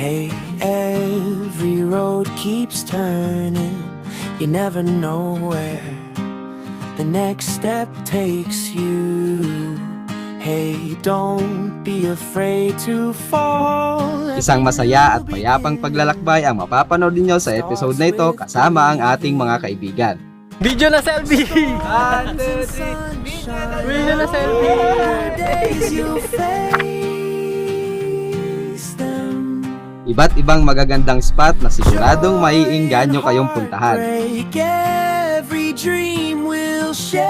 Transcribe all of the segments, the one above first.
Hey, every road keeps turning. You never know where the next step takes you. Hey, don't be afraid to fall. Isang masaya at payapang paglalakbay ang mapapanood ninyo sa episode na ito kasama ang ating mga kaibigan. Video na selfie! 1, 2, 3! Video na selfie! Iba't ibang magagandang spot na siguradong maiinganyo kayong puntahan. Every dream will shape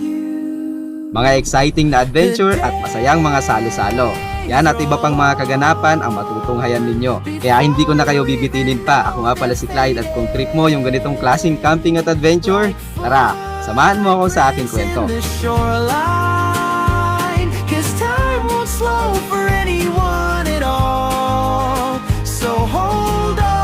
you. Mga exciting na adventure at masayang mga salo-salo. Yan at iba pang mga kaganapan ang matutunghayan ninyo. Kaya hindi ko na kayo bibitinin pa. Ako nga pala si Clyde at kung trip mo yung ganitong klaseng camping at adventure, tara, samahan mo ako sa aking kwento. Slow for anyone at all. So hold on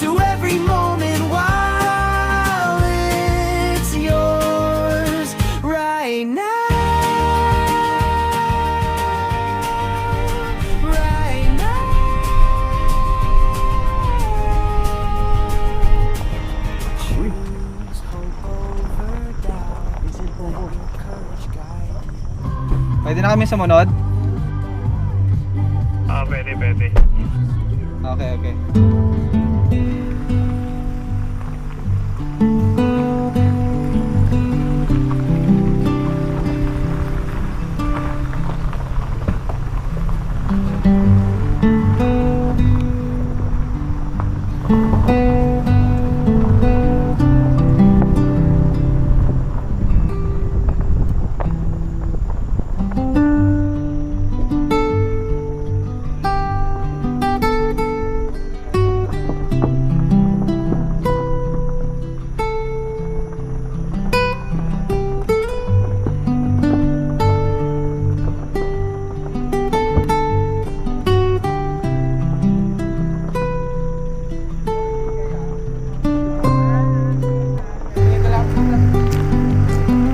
to every moment while it's yours right now. Right now. Choose hope over doubt. Is it courage guide? Pwede na kami sumunod? Pwede. Okay.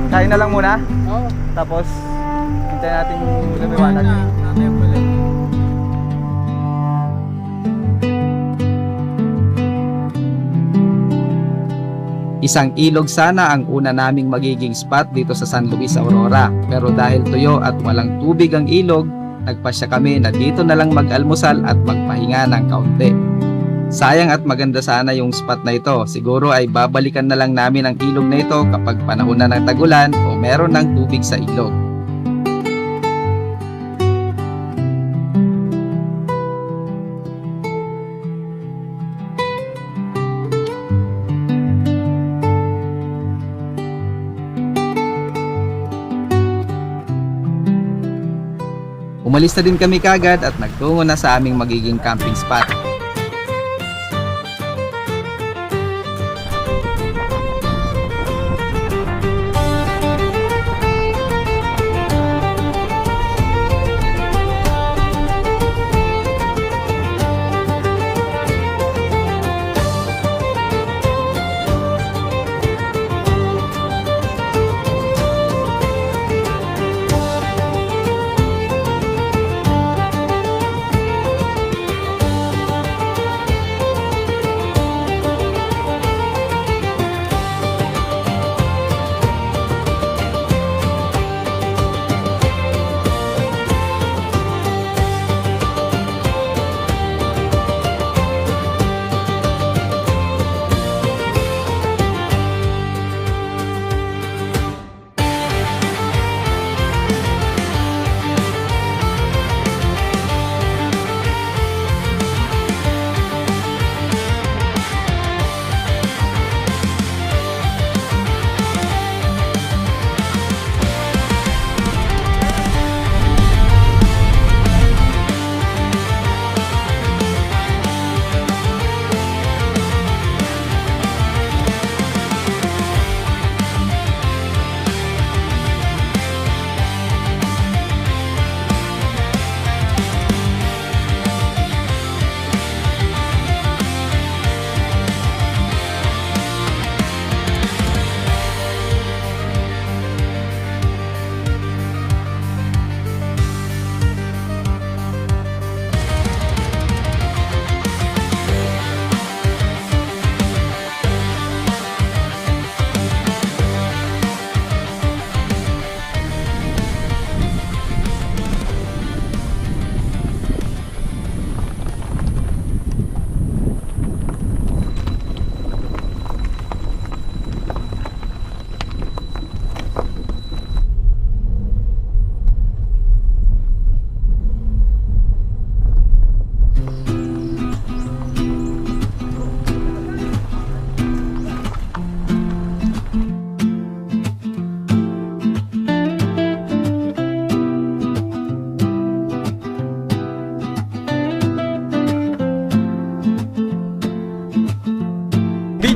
Kain na lang muna? Oo. Tapos, hintayin natin lumiwanag. Isang ilog sana ang una naming magiging spot dito sa San Luis, Aurora. Pero dahil tuyo at walang tubig ang ilog, nagpasya kami na dito na lang mag-almusal at magpahinga ng kaunti. Sayang at maganda sana yung spot na ito. Siguro ay babalikan na lang namin ang ilog na ito kapag panahon na ng tagulan o meron ng tubig sa ilog. Umalis na din kami kagad at nagtungo na sa aming magiging camping spot.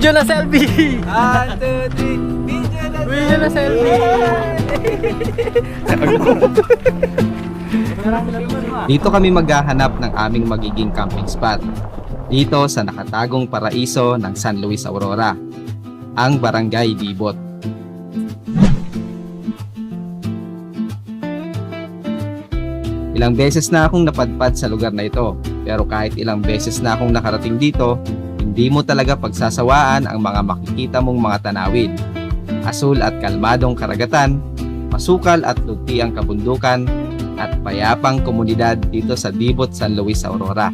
Video na selfie! 1, 2, 3, Video na selfie! Dito kami maghahanap ng aming magiging camping spot. Dito sa nakatagong paraiso ng San Luis Aurora, ang Barangay Dibot. Ilang beses na akong napadpad sa lugar na ito, pero kahit ilang beses na akong nakarating dito, hindi mo talaga pagsasawaan ang mga makikita mong mga tanawin. Asul at kalmadong karagatan, masukal at lugti ang kabundukan, at payapang komunidad dito sa Dibot, San Luis Aurora.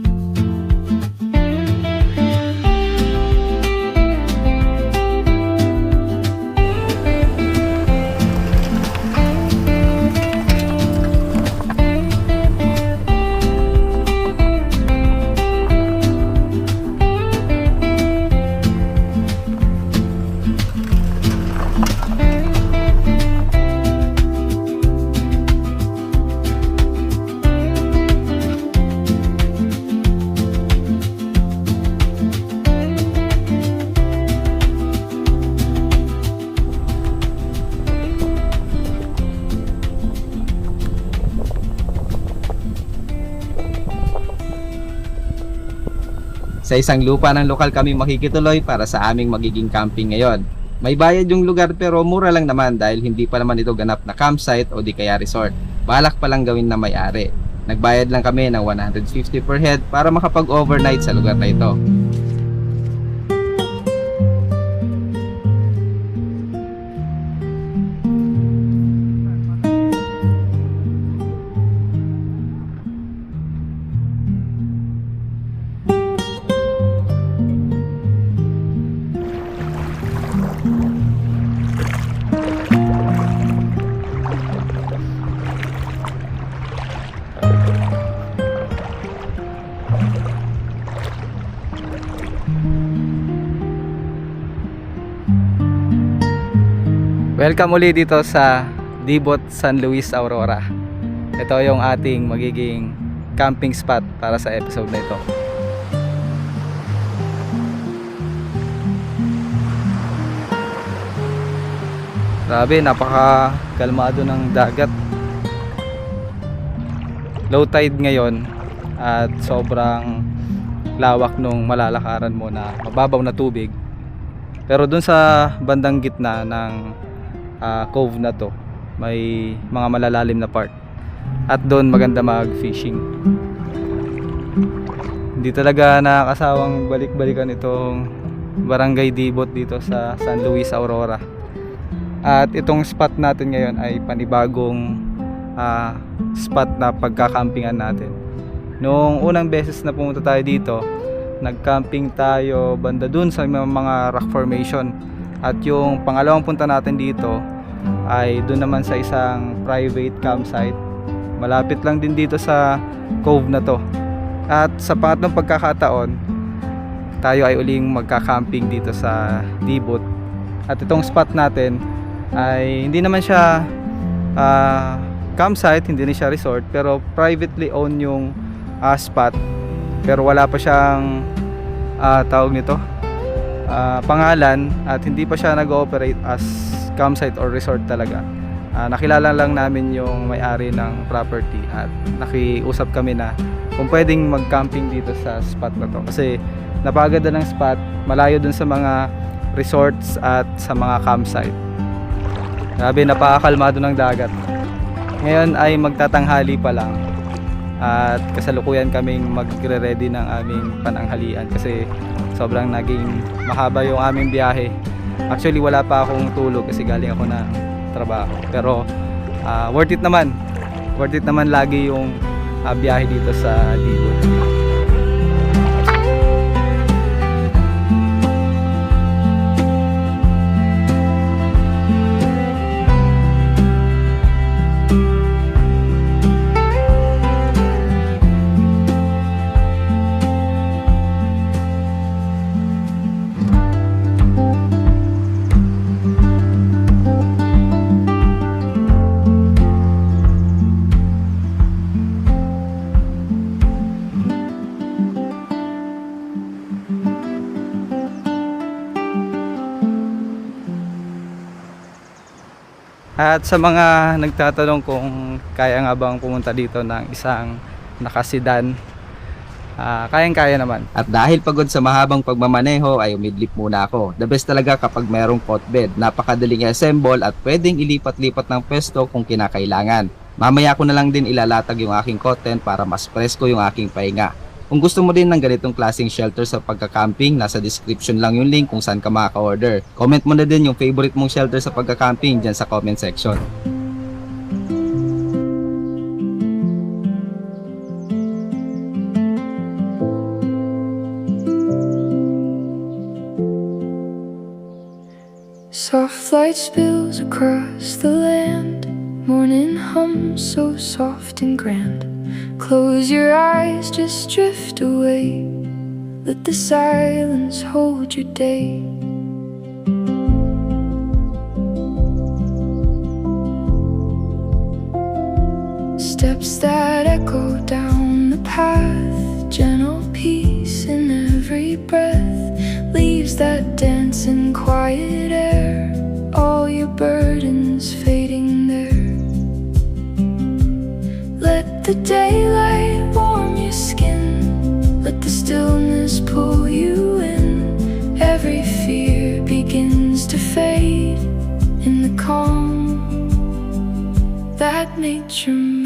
Sa isang lupa ng lokal kami makikituloy para sa aming magiging camping ngayon. May bayad yung lugar pero mura lang naman dahil hindi pa naman ito ganap na campsite o di kaya resort. Balak pa lang gawin na may-ari. Nagbayad lang kami ng 150 per head para makapag-overnight sa lugar na ito. Welcome ulit dito sa Dibot, San Luis Aurora. Ito yung ating magiging camping spot para sa episode na ito. Grabe, napaka kalmado ng dagat. Low tide ngayon at sobrang lawak nung malalakaran mo na mababaw na tubig. Pero dun sa bandang gitna ng cove na to, may mga malalalim na part at doon maganda mag-fishing. Hindi talaga nakakasawang balik-balikan itong Barangay Dibot dito sa San Luis Aurora. At itong spot natin ngayon ay panibagong spot na pagkakampingan natin. Noong unang beses na pumunta tayo dito, nag-camping tayo banda dun sa mga rock formation. At yung pangalawang punta natin dito ay doon naman sa isang private campsite. Malapit lang din dito sa cove na to. At sa pangatlong pagkakataon, tayo ay uling magka-camping dito sa Dibot. At itong spot natin ay hindi naman siya campsite, hindi na siya resort, pero privately owned yung spot. Pero wala pa siyang tawag nito, pangalan, at hindi pa siya nag-ooperate as campsite or resort talaga. Nakilala lang namin yung may-ari ng property at nakiusap kami na kung pwedeng mag-camping dito sa spot na to kasi napakaganda ng spot, malayo dun sa mga resorts at sa mga campsite. Grabe, napakakalmado ng dagat. Ngayon ay magtatanghali pa lang at kasalukuyan kaming magre-ready ng aming pananghalian kasi sobrang naging mahaba yung aming biyahe. Actually wala pa akong tulog kasi galing ako ng trabaho. Pero worth it naman. Worth it naman lagi yung biyahe dito sa Dibot. At sa mga nagtatanong kung kaya nga bang pumunta dito ng isang nakasedan, kayang-kaya naman. At dahil pagod sa mahabang pagmamaneho ay umidlip muna ako. The best talaga kapag mayroong cot bed. Napakadaling i-assemble at pwedeng ilipat-lipat ng pwesto kung kinakailangan. Mamaya ko na lang din ilalatag yung aking cot tent para mas presko yung aking pahinga. Kung gusto mo din ng ganitong klaseng shelter sa pagka-camping, nasa description lang yung link kung saan ka makaka-order. Comment mo na din yung favorite mong shelter sa pagka-camping dyan sa comment section. Soft light spills across the land. Morning hum so soft and grand. Close your eyes, just drift away. Let the silence hold your day. Steps that echo down the path. Gentle peace in every breath. Leaves that dance in quiet air. All your burdens fading there. Let the daylight warm your skin. Let the stillness pull you in. Every fear begins to fade in the calm that nature made.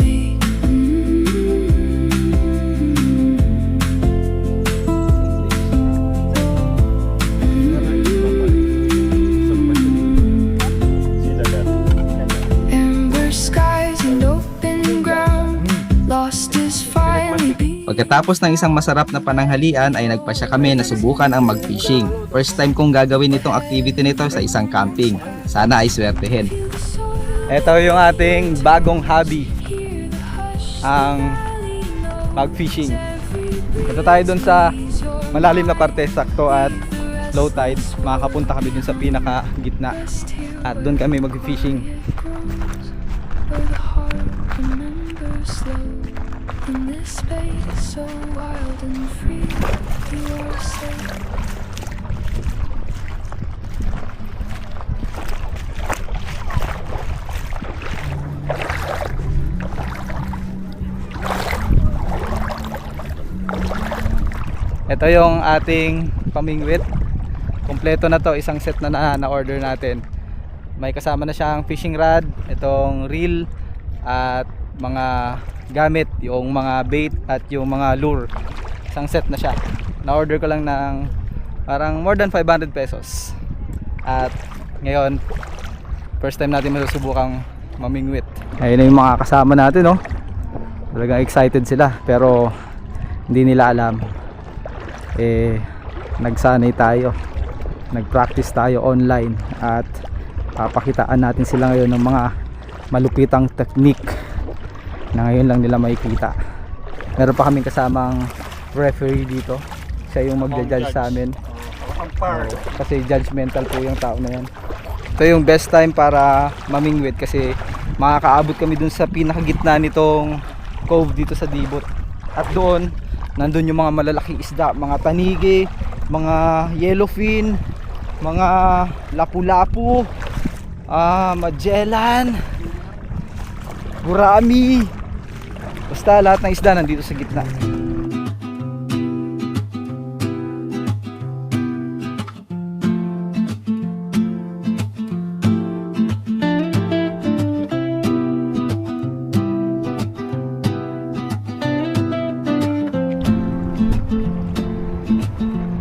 Pagkatapos ng isang masarap na pananghalian ay nagpasya kami na subukan ang mag-fishing. First time kong gagawin itong activity nito sa isang camping. Sana ay swertehin. Ito yung ating bagong hobby, ang mag-fishing. Ito tayo dun sa malalim na parte, sakto at low tide. Makakapunta kami dun sa pinaka gitna at dun kami mag-fishing. Where the heart remembers slow. In this space so wild and free, you are safe. Ito yung ating pamingwit. Kompleto na to, isang set na na-order natin. May kasama na siyang fishing rod, itong reel at mga gamit, yung mga bait at yung mga lure. Isang set na siya. Na-order ko lang ng parang more than 500 pesos. At ngayon, first time natin masusubukang mamingwit. Ayun na yung mga kasama natin, no? Talagang excited sila, pero hindi nila alam. Nagsanay tayo. Nag-practice tayo online at papakitaan natin sila ngayon ng mga malupitang technique na ngayon lang nila makikita. Meron pa kaming kasamang referee dito. Siya yung magja-judge sa amin. Kasi judgmental po yung tao na yan. Ito yung best time para mamingwit kasi makakaabot kami dun sa pinakagitna nitong cove dito sa Dibot. At doon, nandun yung mga malalaking isda, mga tanigi, mga yellowfin, mga lapu-lapu, magellan, gurami. Basta lahat ng isda nandito sa gitna.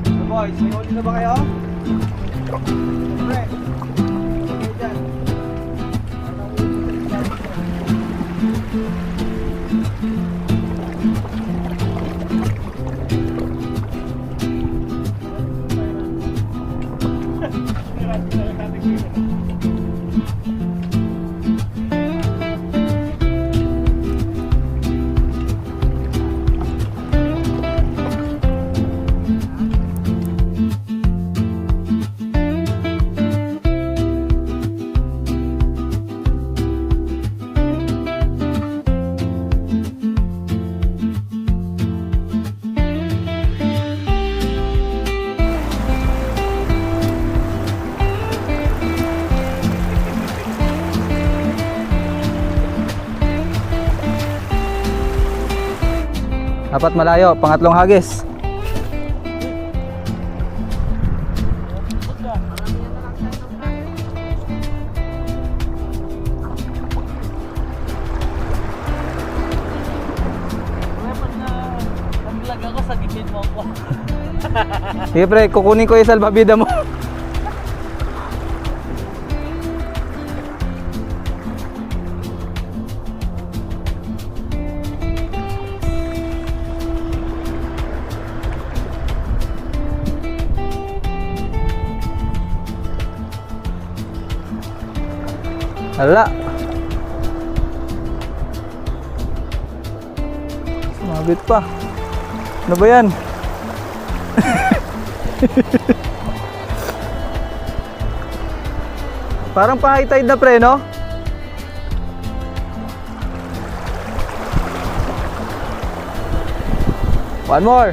So boys, may huli na ba kayo? Siyempre. Okay dyan. Dapat malayo, pangatlong hagis. Nag-vlog ako sa gilid mo ako. Sige pre, kukunin ko yung salbabida mo. Hala. Sumabit pa. Ano ba yan? Parang pa-high tide na pre, no? One more.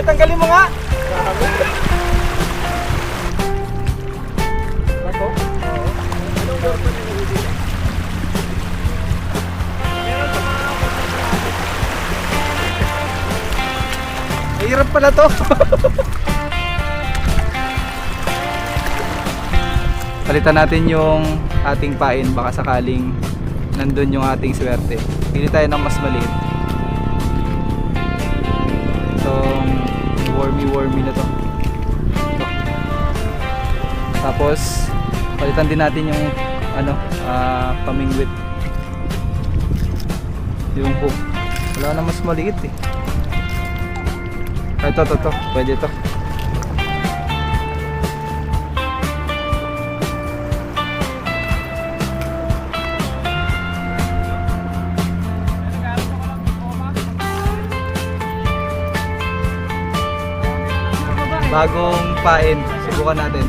Tanggalin mo nga. Hirap pala to. Palitan natin yung ating pain, baka sakaling nandun yung ating swerte. Pili tayo ng mas maliit. Itong wormy na to. Ito. Tapos palitan din natin yung ano, pamingwit. Yung hook. Wala na mas maliit eh. Ito, pwede to. Bagong pain, subukan natin.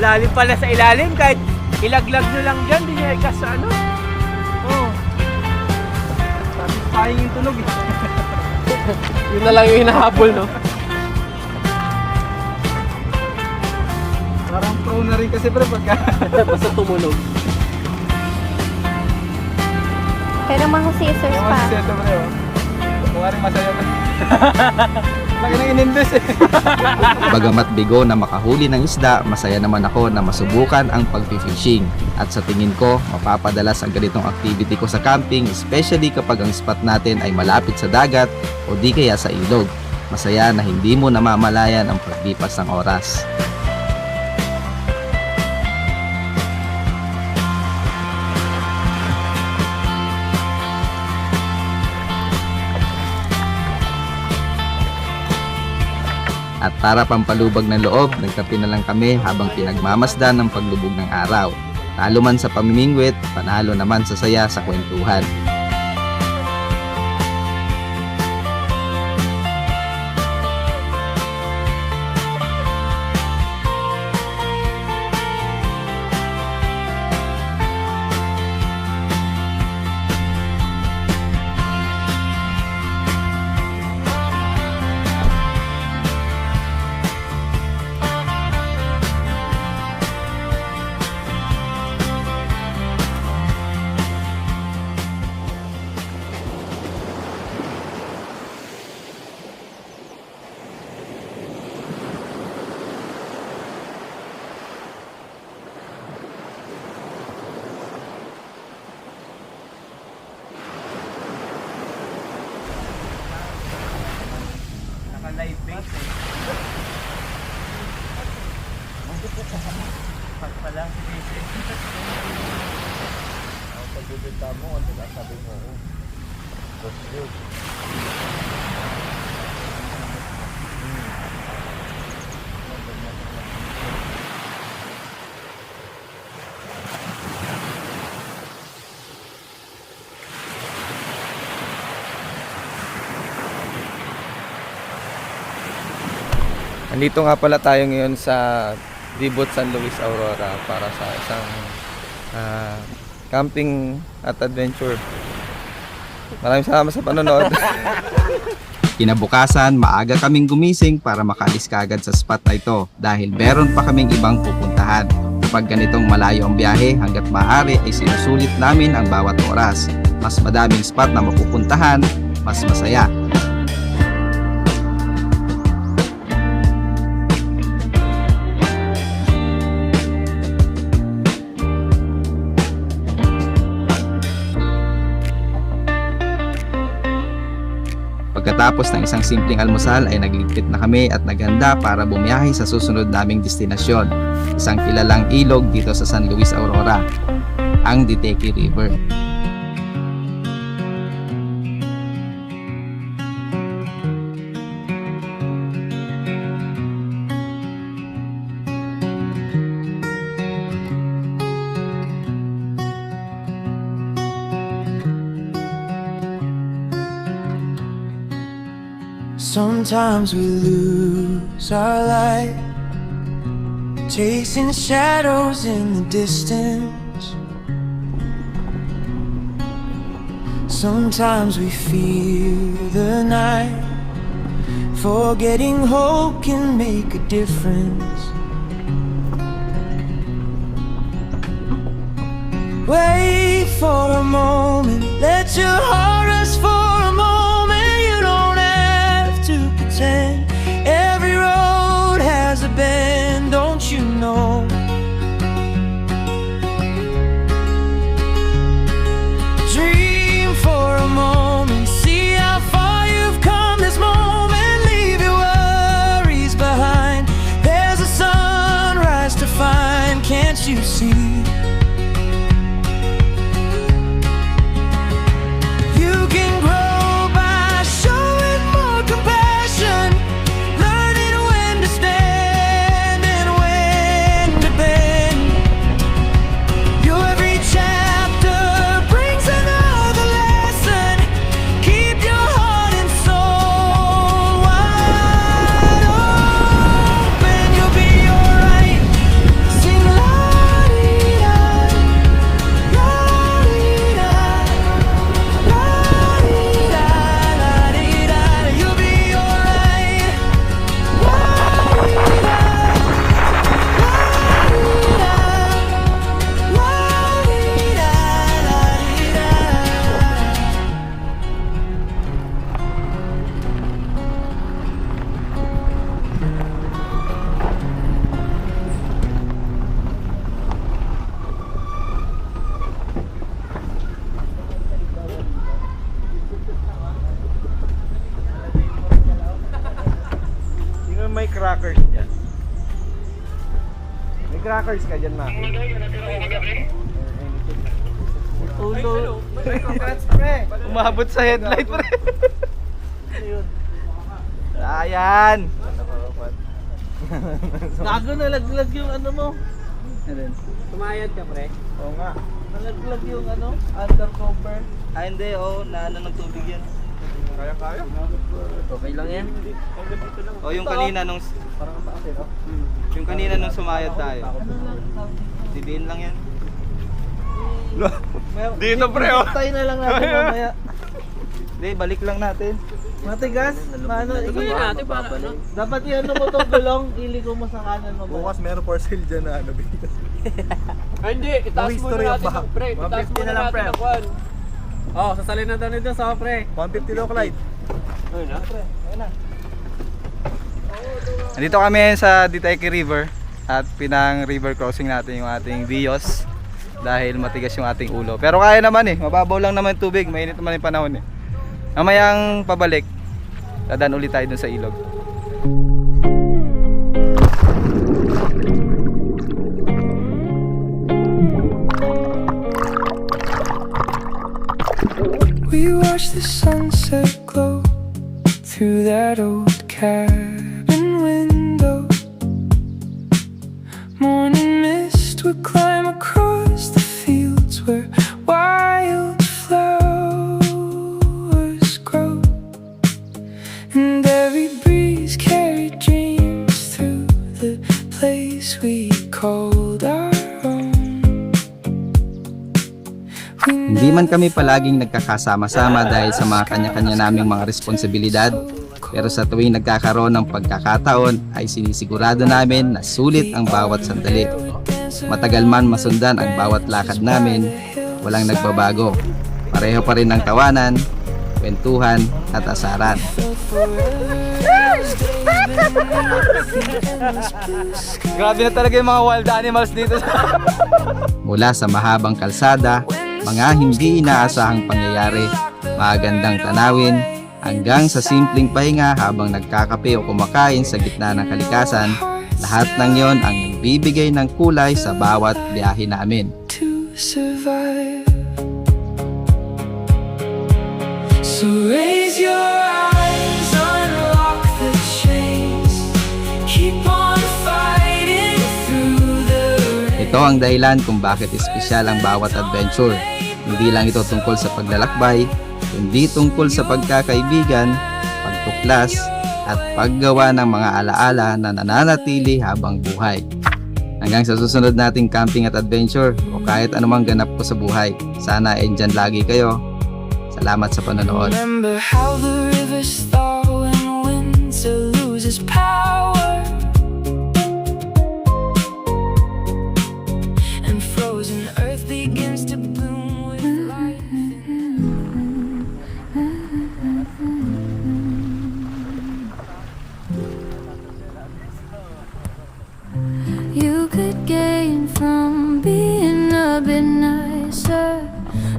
Lalim pala sa ilalim, kahit ilaglag nyo lang dyan, di nyo ikas sa ano. Oo. Satisfying yung tunog eh. Yun na lang yung hinahabol, no? Parang pro na rin kasi pre pagka Basta tumunog. Kaya naman ko scissors yung pa. masisento pre oh. Kung rin masaya na. Laki ng inindos eh. Bagamat bigo na makahuli ng isda, masaya naman ako na masubukan ang pag-fishing. At sa tingin ko, mapapadalas ang ganitong activity ko sa camping, especially kapag ang spot natin ay malapit sa dagat o di kaya sa ilog. Masaya na hindi mo namamalayan ang paglipas ng oras. At para pampalubag ng loob, nagkape na lang kami habang pinagmamasdan ng paglubog ng araw. Talo man sa pamimingwit, panalo naman sa saya sa kwentuhan. Naka-live base eh. Pag pala si Base. Ang pagbibigta mo, ano sabi mo? That's good. Nandito nga pala tayo ngayon sa Dibot San Luis Aurora para sa isang camping at adventure. Maraming salamat sa panonood. Kinabukasan, maaga kaming gumising para makaalis kaagad sa spot na ito dahil meron pa kaming ibang pupuntahan. Kapag ganitong malayo ang biyahe, hanggat maaari ay sinusulit namin ang bawat oras. Mas madaming spot na mapupuntahan, mas masaya. Pagkatapos ng isang simpleng almusal ay nagligpit na kami at naghanda para bumiyahe sa susunod naming destinasyon, isang kilalang ilog dito sa San Luis Aurora, ang Diteki River. Sometimes we lose our light, chasing shadows in the distance. Sometimes we fear the night, forgetting hope can make a difference. Wait for a moment, let your heart rest for a moment. You don't have to pretend. Every road has a bend, don't you know? Dream for a moment, see how far you've come this moment. Leave your worries behind. There's a sunrise to find, can't you see? You can grow crackers dyan. May crackers ka dyan, Maki. Ulo. Congrats, pre. Umabot sa headlight, pre. Ayan. Gago, nalaglag yung ano mo. Tumayad ka, pre. Oo nga. Nalaglag yung ano, undercover. Ah, hindi. Oo, naano ng tubig yan. Kaya? Okay lang yan. O yung kanina nung... Yung kanina nung sumayad tayo. Didiin lang yan. Dito, pre, oh. Tayo na lang natin mamaya. Hindi, balik lang natin. Matigas? Paano? Ikaw natin para ano? Dapat yan mo itong gulong, iliko mo sa kanan mo. Bukas meron for sale dyan na ano. Ay, hindi, itaas mo history na of natin back. ang pre. Itaas 150 mo na na lang, natin pre. ang kwan. Oh, sasalin na daw nito sa pre. 150 daw, Clyde. Ayun na. Nandito kami sa Ditayki River at pinang river crossing natin yung ating Vios dahil matigas yung ating ulo. Pero kaya naman eh, mababaw lang naman yung tubig, mainit naman yung panahon eh. Mamayang pabalik, dadaan ulit tayo dun sa ilog. We watch the sunset glow through that old cabin window. Morning mist would climb across the fields where wildflowers grow, and every breeze carried dreams through the place we called our own. Hindi man kami palaging nagkakasama-sama dahil sa mga kanya-kanya naming mga responsibilidad, pero sa tuwing nagkakaroon ng pagkakataon ay sinisigurado namin na sulit ang bawat sandali. Matagal man masundan ang bawat lakad namin, walang nagbabago. Pareho pa rin ang tawanan, kwentuhan at asaran. Grabe na talaga yung mga wild animals dito. Mula sa mahabang kalsada, mga hindi inaasahang pangyayari, magandang tanawin, hanggang sa simpleng pahinga habang nagkakape o kumakain sa gitna ng kalikasan, lahat ng yon ang nagbibigay ng kulay sa bawat biyahe namin. To survive. So raise your eyes, unlock the chains, keep on fighting through the rain. Ito ang dahilan kung bakit espesyal ang bawat adventure. Hindi lang ito tungkol sa paglalakbay, kundi tungkol sa pagkakaibigan, pagtuklas, at paggawa ng mga alaala na nananatili habang buhay. Hanggang sa susunod nating camping at adventure o kahit anumang ganap ko sa buhay, sana ay dyan lagi kayo. Salamat sa panonood. Remember how the rivers thaw and winter loses power, and frozen earth begins to bloom with life. You could gain from being a bit nicer,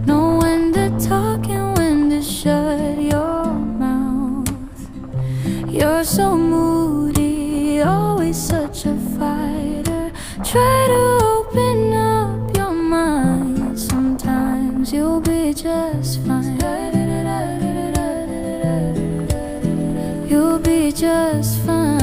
know when to talk and when to shut your mouth. You're so moody, always such a fighter. Try to open up your mind, sometimes you'll be just fine. You'll be just fine.